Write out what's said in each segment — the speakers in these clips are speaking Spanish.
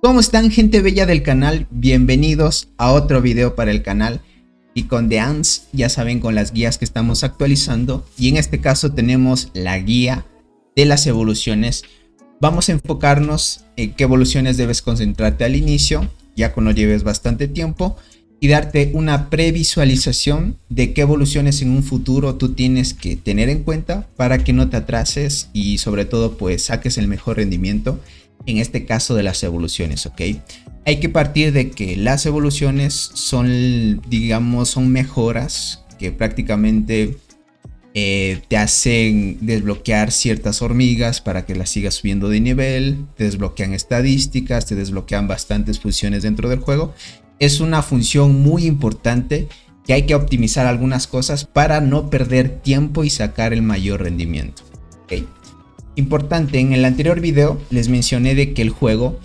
¿Cómo están, gente bella del canal? Bienvenidos a otro video para el canal. Y con The Ants, ya saben, con las guías que estamos actualizando. Y en este caso tenemos la guía de las evoluciones. Vamos a enfocarnos en qué evoluciones debes concentrarte al inicio, ya cuando lleves bastante tiempo, y darte una previsualización de qué evoluciones en un futuro tú tienes que tener en cuenta para que no te atrases y sobre todo pues saques el mejor rendimiento. En este caso de las evoluciones, ¿ok? Hay que partir de que las evoluciones son, digamos, son mejoras que prácticamente te hacen desbloquear ciertas hormigas para que las sigas subiendo de nivel, te desbloquean estadísticas, te desbloquean bastantes funciones dentro del juego. Es una función muy importante que hay que optimizar algunas cosas para no perder tiempo y sacar el mayor rendimiento, ¿ok? Importante, en el anterior video les mencioné de que el juego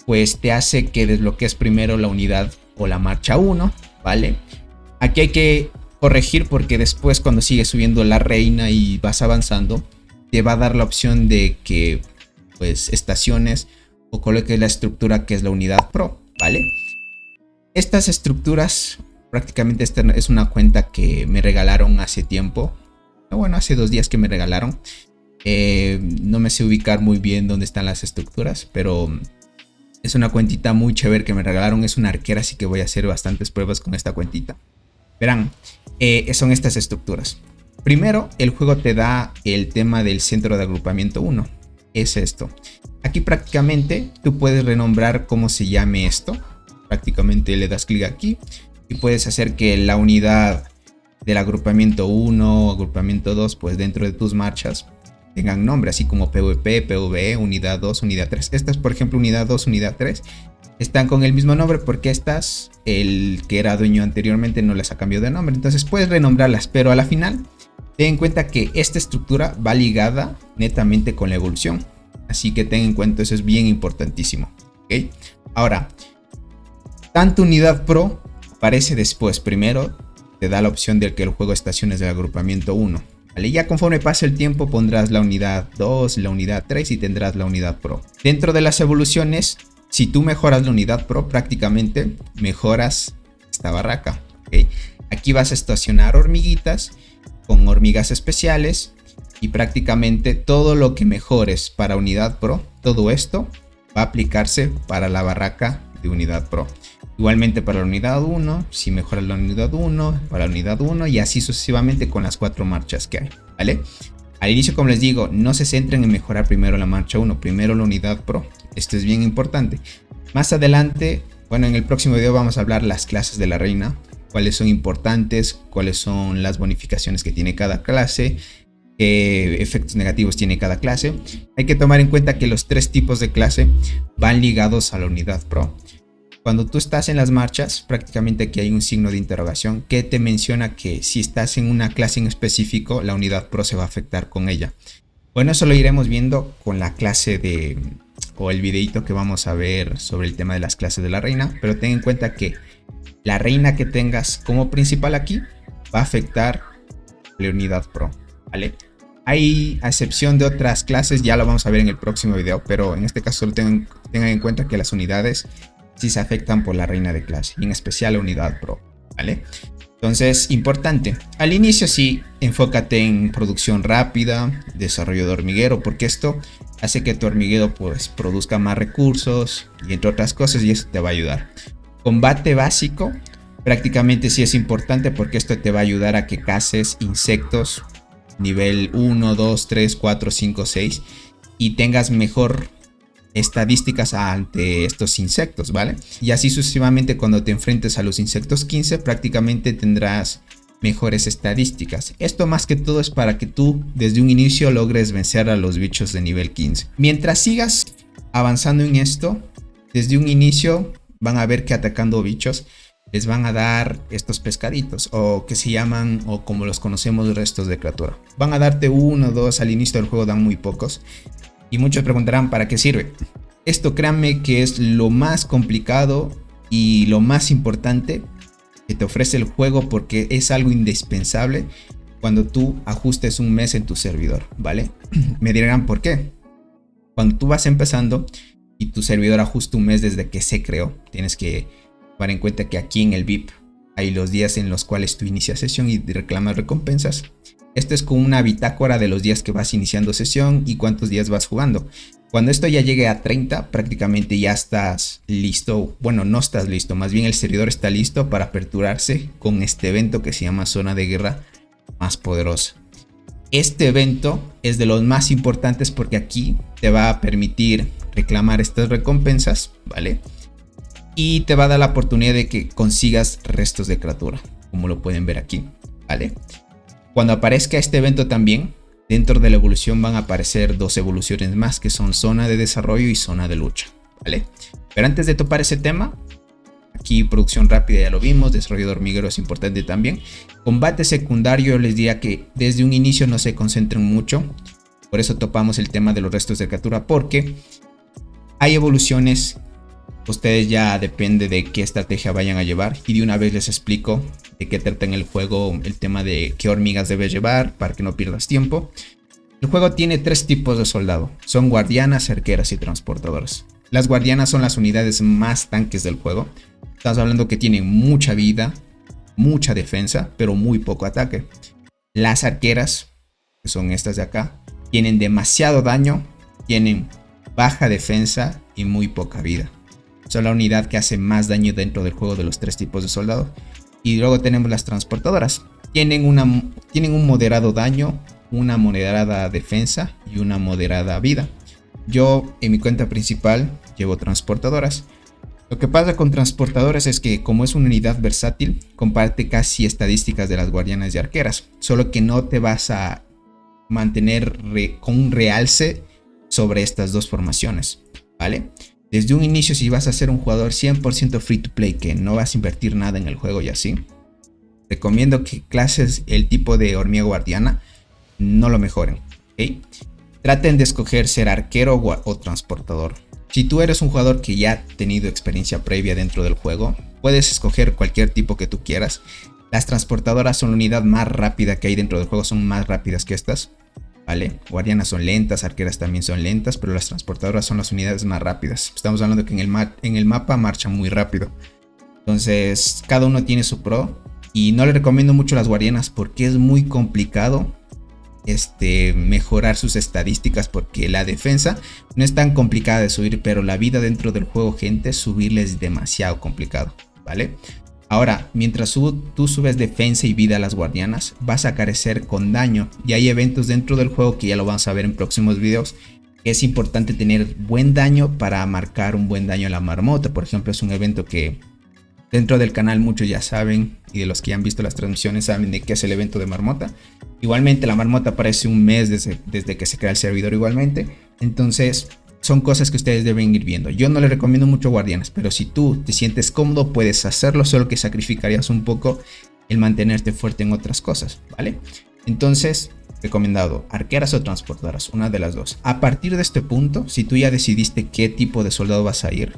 pues te hace que desbloquees primero la unidad o la marcha 1, ¿vale? Aquí hay que corregir porque después cuando sigues subiendo la reina y vas avanzando, te va a dar la opción de que pues estaciones o coloques la estructura que es la unidad pro, ¿vale? Estas estructuras, prácticamente esta es una cuenta que me regalaron hace tiempo, bueno, hace 2 días que me regalaron. No me sé ubicar muy bien dónde están las estructuras, pero es una cuentita muy chévere que me regalaron. Es una arquera, así que voy a hacer bastantes pruebas con esta cuentita. Verán, son estas estructuras. Primero, el juego te da el tema del centro de agrupamiento 1. Es esto. Aquí prácticamente tú puedes renombrar cómo se llame esto. Prácticamente le das clic aquí y puedes hacer que la unidad del agrupamiento 1 o agrupamiento 2, pues dentro de tus marchas, tengan nombre, así como PvP, PvE, unidad 2, unidad 3. Estas, por ejemplo, unidad 2, unidad 3, están con el mismo nombre porque estas, el que era dueño anteriormente no les ha cambiado de nombre. Entonces puedes renombrarlas, pero a la final, ten en cuenta que esta estructura va ligada netamente con la evolución. Así que ten en cuenta, eso es bien importantísimo, ¿ok? Ahora, tanto unidad pro aparece después. Primero te da la opción de que el juego estaciones del agrupamiento 1. ¿Vale? Ya conforme pase el tiempo pondrás la unidad 2, la unidad 3 y tendrás la unidad pro. Dentro de las evoluciones, si tú mejoras la unidad pro, prácticamente mejoras esta barraca, ¿okay? Aquí vas a estacionar hormiguitas con hormigas especiales y prácticamente todo lo que mejores para unidad pro, todo esto va a aplicarse para la barraca de unidad pro. Igualmente para la unidad 1, si mejoras la unidad 1, para la unidad 1 y así sucesivamente con las 4 marchas que hay, ¿vale? Al inicio, como les digo, no se centren en mejorar primero la marcha 1, primero la unidad pro. Esto es bien importante. Más adelante, bueno, en el próximo video vamos a hablar las clases de la reina, cuáles son importantes, cuáles son las bonificaciones que tiene cada clase, qué efectos negativos tiene cada clase. Hay que tomar en cuenta que los 3 tipos de clase van ligados a la unidad pro. Cuando tú estás en las marchas, prácticamente aquí hay un signo de interrogación que te menciona que si estás en una clase en específico, la unidad pro se va a afectar con ella. Bueno, eso lo iremos viendo con la clase de, o el videito que vamos a ver sobre el tema de las clases de la reina. Pero ten en cuenta que la reina que tengas como principal aquí va a afectar la unidad pro, ¿vale? Hay a excepción de otras clases, ya lo vamos a ver en el próximo video, pero en este caso solo tengan en cuenta que las unidades si se afectan por la reina de clase, y en especial la unidad pro, ¿vale? Entonces, importante, al inicio sí, enfócate en producción rápida, desarrollo de hormiguero, porque esto hace que tu hormiguero pues produzca más recursos y entre otras cosas, y eso te va a ayudar. Combate básico, prácticamente sí es importante porque esto te va a ayudar a que caces insectos nivel 1, 2, 3, 4, 5, 6 y tengas mejor estadísticas ante estos insectos, ¿vale? Y así sucesivamente cuando te enfrentes a los insectos 15 prácticamente tendrás mejores estadísticas. Esto más que todo es para que tú desde un inicio logres vencer a los bichos de nivel 15. Mientras sigas avanzando en esto, desde un inicio van a ver que atacando bichos les van a dar estos pescaditos o que se llaman, o como los conocemos, restos de criatura. Van a darte 1 o 2, al inicio del juego dan muy pocos. Y muchos preguntarán ¿para qué sirve? Esto, créanme que es lo más complicado y lo más importante que te ofrece el juego, porque es algo indispensable cuando tú ajustes un mes en tu servidor, ¿vale? Me dirán ¿por qué? Cuando tú vas empezando, y tu servidor a justo un mes desde que se creó. Tienes que tomar en cuenta que aquí en el VIP hay los días en los cuales tú inicias sesión y reclamas recompensas. Esto es como una bitácora de los días que vas iniciando sesión y cuántos días vas jugando. Cuando esto ya llegue a 30, prácticamente ya estás listo. Bueno, no estás listo, más bien el servidor está listo para aperturarse con este evento que se llama Zona de Guerra Más Poderosa. Este evento es de los más importantes porque aquí te va a permitir reclamar estas recompensas, ¿vale? Y te va a dar la oportunidad de que consigas restos de criatura, como lo pueden ver aquí, ¿vale? Cuando aparezca este evento también, dentro de la evolución van a aparecer dos evoluciones más, que son zona de desarrollo y zona de lucha, ¿vale? Pero antes de topar ese tema, aquí producción rápida ya lo vimos, desarrollo de hormiguero es importante también. Combate secundario les diría que desde un inicio no se concentren mucho, por eso topamos el tema de los restos de criatura, porque hay evoluciones. Ustedes ya depende de qué estrategia vayan a llevar y de una vez les explico de qué trata en el juego el tema de qué hormigas debes llevar para que no pierdas tiempo. El juego tiene tres tipos de soldado, son guardianas, arqueras y transportadoras. Las guardianas son las unidades más tanques del juego. Estamos hablando que tienen mucha vida, mucha defensa, pero muy poco ataque. Las arqueras, que son estas de acá, tienen demasiado daño, tienen baja defensa y muy poca vida. Son la unidad que hace más daño dentro del juego de los tres tipos de soldado. Y luego tenemos las transportadoras. Tienen un moderado daño, una moderada defensa y una moderada vida. Yo en mi cuenta principal llevo transportadoras. Lo que pasa con transportadoras es que como es una unidad versátil, comparte casi estadísticas de las guardianas y arqueras. Solo que no te vas a mantener con un realce sobre estas dos formaciones, ¿vale? Desde un inicio, si vas a ser un jugador 100% free to play, que no vas a invertir nada en el juego y así, recomiendo que clases el tipo de hormiga guardiana no lo mejoren, ¿ok? Traten de escoger ser arquero o transportador. Si tú eres un jugador que ya ha tenido experiencia previa dentro del juego, puedes escoger cualquier tipo que tú quieras. Las transportadoras son la unidad más rápida que hay dentro del juego, son más rápidas que estas, ¿vale? Guardianas son lentas, arqueras también son lentas, pero las transportadoras son las unidades más rápidas. Estamos hablando que en el mapa marchan muy rápido. Entonces, cada uno tiene su pro. Y no le recomiendo mucho las guardianas porque es muy complicado mejorar sus estadísticas, porque la defensa no es tan complicada de subir, pero la vida dentro del juego, gente, subirle es demasiado complicado, ¿vale? Ahora, mientras tú subes defensa y vida a las guardianas, vas a carecer con daño. Y hay eventos dentro del juego que ya lo vamos a ver en próximos videos. Es importante tener buen daño para marcar un buen daño a la marmota. Por ejemplo, es un evento que dentro del canal muchos ya saben, y de los que ya han visto las transmisiones saben de qué es el evento de marmota. Igualmente la marmota aparece un mes desde que se crea el servidor igualmente. Entonces son cosas que ustedes deben ir viendo. Yo no les recomiendo mucho guardianes, pero si tú te sientes cómodo puedes hacerlo, solo que sacrificarías un poco el mantenerte fuerte en otras cosas, ¿vale? Entonces, recomendado, arqueras o transportadoras, una de las dos. A partir de este punto, si tú ya decidiste qué tipo de soldado vas a ir,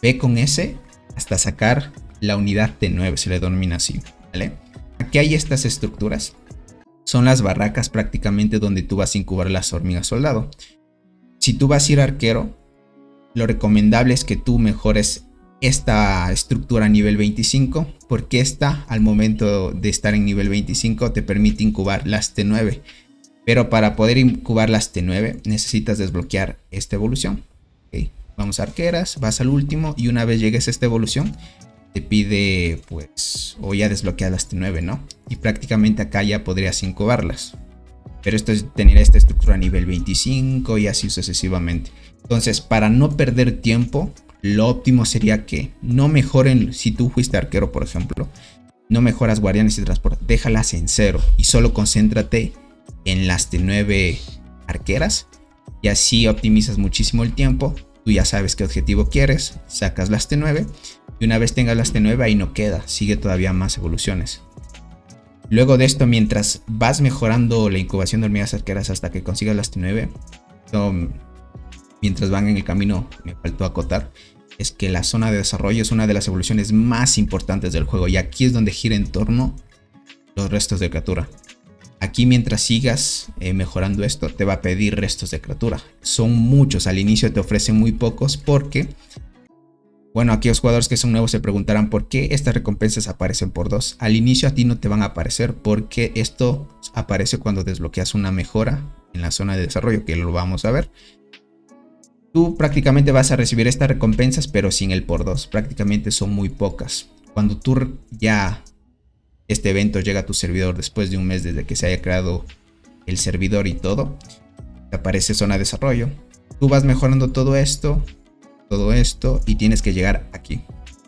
ve con ese hasta sacar la unidad T9, se le denomina así, ¿vale? Aquí hay estas estructuras, son las barracas prácticamente donde tú vas a incubar las hormigas soldado. Si tú vas a ir arquero, lo recomendable es que tú mejores esta estructura a nivel 25, porque esta al momento de estar en nivel 25 te permite incubar las T9. Pero para poder incubar las T9 necesitas desbloquear esta evolución. Okay. Vamos a arqueras, vas al último y una vez llegues a esta evolución te pide pues o ya desbloqueas las T9, ¿no? Y prácticamente acá ya podrías incubarlas. Pero esto es tener esta estructura a nivel 25 y así sucesivamente. Entonces, para no perder tiempo, lo óptimo sería que no mejoren. Si tú fuiste arquero, por ejemplo, no mejoras guardianes y transporte, déjalas en 0 y solo concéntrate en las T9 arqueras. Y así optimizas muchísimo el tiempo. Tú ya sabes qué objetivo quieres, sacas las T9 y una vez tengas las T9 ahí no queda, sigue todavía más evoluciones. Luego de esto, mientras vas mejorando la incubación de hormigas arqueras hasta que consigas las T9, mientras van en el camino, me faltó acotar, es que la zona de desarrollo es una de las evoluciones más importantes del juego y aquí es donde gira en torno los restos de criatura. Aquí mientras sigas mejorando esto, te va a pedir restos de criatura. Son muchos, al inicio te ofrecen muy pocos porque, bueno, aquellos jugadores que son nuevos se preguntarán por qué estas recompensas aparecen por 2. Al inicio a ti no te van a aparecer porque esto aparece cuando desbloqueas una mejora en la zona de desarrollo, que lo vamos a ver. Tú prácticamente vas a recibir estas recompensas, pero sin el por 2. Prácticamente son muy pocas. Cuando tú ya este evento llega a tu servidor después de un mes desde que se haya creado el servidor y todo, te aparece zona de desarrollo. Tú vas mejorando todo esto y tienes que llegar aquí,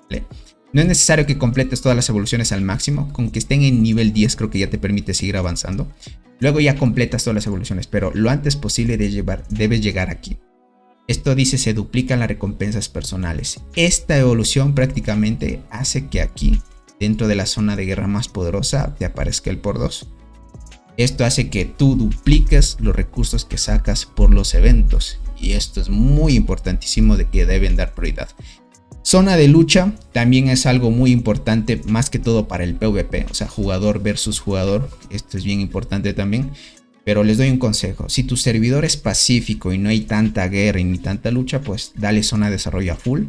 ¿vale? No es necesario que completes todas las evoluciones al máximo. Con que estén en nivel 10 creo que ya te permite seguir avanzando. Luego ya completas todas las evoluciones, pero lo antes posible debes llegar aquí. Esto dice se duplican las recompensas personales. Esta evolución prácticamente hace que aquí, dentro de la zona de guerra más poderosa, te aparezca el por 2. Esto hace que tú dupliques los recursos que sacas por los eventos. Y esto es muy importantísimo de que deben dar prioridad. Zona de lucha también es algo muy importante, más que todo para el PvP. O sea, jugador versus jugador. Esto es bien importante también. Pero les doy un consejo. Si tu servidor es pacífico y no hay tanta guerra y ni tanta lucha, pues dale zona de desarrollo a full.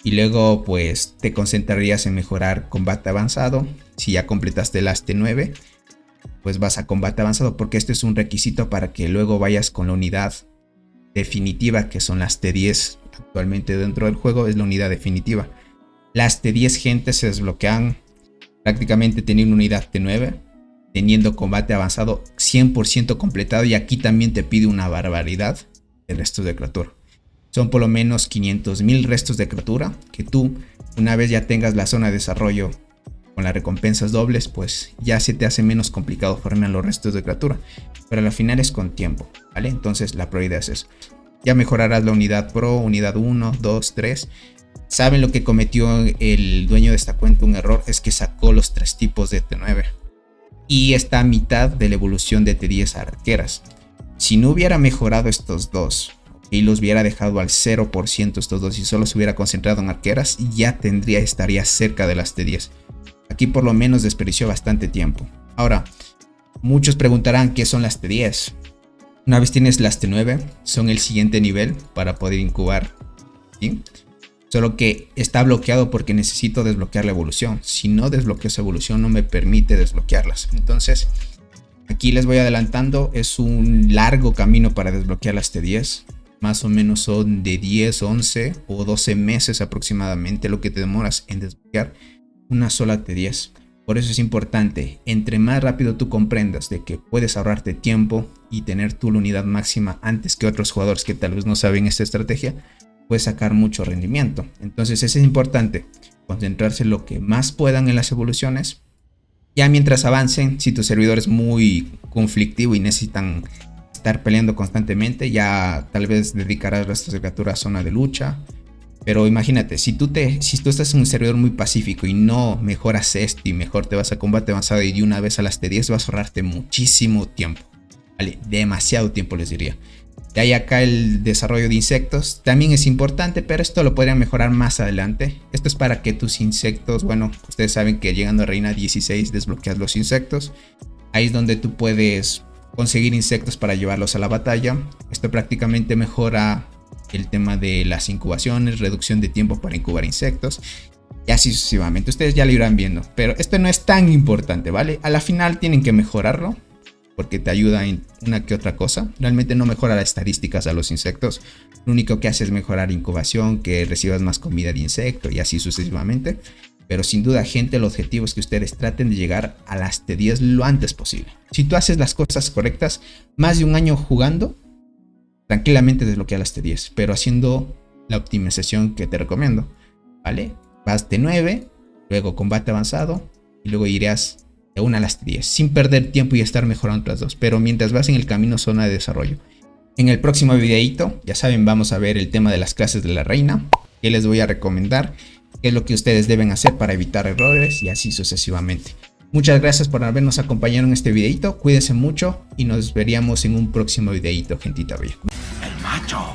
Y luego pues te concentrarías en mejorar combate avanzado. Si ya completaste el T9, pues vas a combate avanzado, porque este es un requisito para que luego vayas con la unidad definitiva, que son las T10 actualmente dentro del juego, es la unidad definitiva. Las T10 gente se desbloquean prácticamente teniendo una unidad T9, teniendo combate avanzado 100% completado, y aquí también te pide una barbaridad de restos de criatura. Son por lo menos 500.000 restos de criatura que tú, una vez ya tengas la zona de desarrollo con las recompensas dobles, pues ya se te hace menos complicado farmear los restos de criatura. Pero al final es con tiempo, ¿vale? Entonces la prioridad es eso. Ya mejorarás la unidad pro, unidad 1, 2, 3. ¿Saben lo que cometió el dueño de esta cuenta? Un error, es que sacó los 3 tipos de T9. Y está a mitad de la evolución de T10 arqueras. Si no hubiera mejorado estos dos y los hubiera dejado al 0% estos dos y solo se hubiera concentrado en arqueras, ya estaría cerca de las T10. Aquí por lo menos desperdició bastante tiempo. Ahora, muchos preguntarán qué son las T10. Una vez tienes las T9, son el siguiente nivel para poder incubar, ¿sí? Solo que está bloqueado porque necesito desbloquear la evolución. Si no desbloqueo esa evolución, no me permite desbloquearlas. Entonces, aquí les voy adelantando. Es un largo camino para desbloquear las T10. Más o menos son de 10, 11 o 12 meses aproximadamente lo que te demoras en desbloquear una sola T10. Por eso es importante, entre más rápido tú comprendas de que puedes ahorrarte tiempo y tener tú la unidad máxima antes que otros jugadores que tal vez no saben esta estrategia, puedes sacar mucho rendimiento. Entonces es importante concentrarse lo que más puedan en las evoluciones. Ya mientras avancen, si tu servidor es muy conflictivo y necesitan estar peleando constantemente, ya tal vez dedicarás restos de criatura a zona de lucha. Pero imagínate, si tú estás en un servidor muy pacífico y no mejoras esto y mejor te vas a combate avanzado y de una vez a las T10, vas a ahorrarte muchísimo tiempo, ¿vale? Demasiado tiempo les diría. De ahí acá el desarrollo de insectos también es importante, pero esto lo podrían mejorar más adelante. Esto es para que tus insectos, bueno, ustedes saben que llegando a Reina 16 desbloqueas los insectos. Ahí es donde tú puedes conseguir insectos para llevarlos a la batalla. Esto prácticamente mejora el tema de las incubaciones, reducción de tiempo para incubar insectos y así sucesivamente. Ustedes ya lo irán viendo, pero esto no es tan importante, ¿vale? A la final tienen que mejorarlo porque te ayuda en una que otra cosa. Realmente no mejora las estadísticas a los insectos. Lo único que hace es mejorar incubación, que recibas más comida de insecto y así sucesivamente. Pero sin duda, gente, el objetivo es que ustedes traten de llegar a las T10 lo antes posible. Si tú haces las cosas correctas, más de un año jugando, tranquilamente desbloquea las T10, pero haciendo la optimización que te recomiendo, ¿vale? Vas T9, luego combate avanzado y luego irás de una a las T10 sin perder tiempo y estar mejorando las dos, pero mientras vas en el camino zona de desarrollo. En el próximo videito, ya saben, vamos a ver el tema de las clases de la reina, que les voy a recomendar, qué es lo que ustedes deben hacer para evitar errores y así sucesivamente. Muchas gracias por habernos acompañado en este videito, cuídense mucho y nos veríamos en un próximo videito, gentita bella. El macho.